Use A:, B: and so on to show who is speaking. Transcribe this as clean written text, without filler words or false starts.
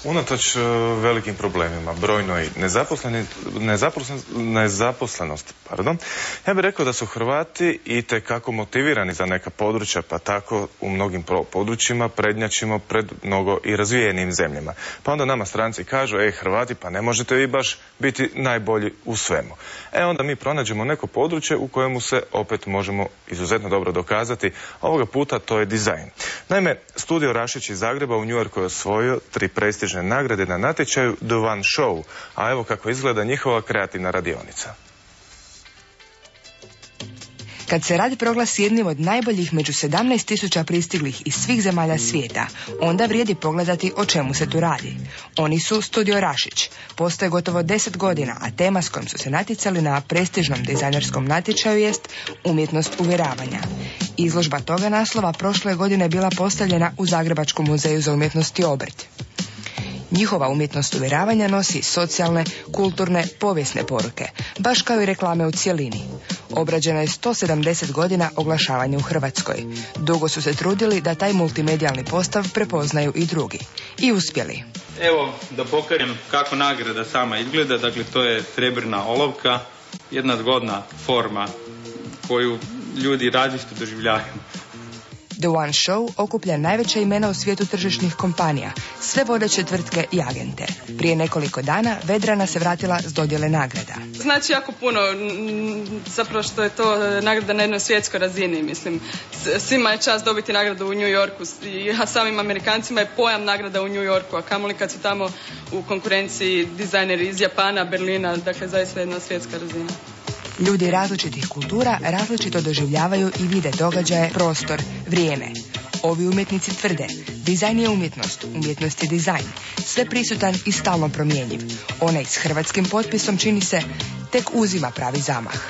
A: Unatoč velikim problemima, brojnoj nezaposlenost, ja bih rekao da su Hrvati itekako motivirani za neka područja, pa tako u mnogim područjima prednjačimo pred mnogo i razvijenim zemljama. Pa onda nama stranci kažu, Hrvati, pa ne možete vi baš biti najbolji u svemu. Onda mi pronađemo neko područje u kojemu se opet možemo izuzetno dobro dokazati. Ovoga puta to je dizajn. Naime, Studio Rašić iz Zagreba u New Yorku je osvojio 3 prestižne nagrade na natječaju The One Show, a evo kako izgleda njihova kreativna radionica.
B: Kad se rad proglasi jednim od najboljih među 17.000 pristiglih iz svih zemalja svijeta, onda vrijedi pogledati o čemu se tu radi. Oni su Studio Rašić. Postoje gotovo 10 godina, a tema s kojom su se natjecali na prestižnom dizajnerskom natječaju jest umjetnost uvjeravanja. Izložba toga naslova prošle godine bila postavljena u Zagrebačkom muzeju za umjetnost i obrt. Njihova umjetnost uvjeravanja nosi socijalne, kulturne, povijesne poruke, baš kao i reklame u cjelini. Obrađeno je 170 godina oglašavanja u Hrvatskoj. Dugo su se trudili da taj multimedijalni postav prepoznaju i drugi. I uspjeli.
C: Evo, da pokažem kako nagrada sama izgleda. Dakle, to je srebrna olovka, jedna zgodna forma koju ljudi različito doživljavaju.
B: The One Show okuplja najveća imena u svijetu tržišnih kompanija, sve vodeće tvrtke i agente. Prije nekoliko dana Vedrana se vratila s dodjele nagrada.
D: Znači jako puno, zapravo što je to nagrada na jednoj svjetskoj razini, mislim. Svima je čast dobiti nagradu u New Yorku, a samim Amerikancima je pojam nagrada u New Yorku, a kamoli kad su tamo u konkurenciji dizajneri iz Japana, Berlina, dakle zaista jedna svjetska razina.
B: Ljudi različitih kultura različito doživljavaju i vide događaje, prostor, vrijeme. Ovi umjetnici tvrde, dizajn je umjetnost, umjetnost je dizajn, sve prisutan i stalno promjenjiv. Onaj s hrvatskim potpisom čini se tek uzima pravi zamah.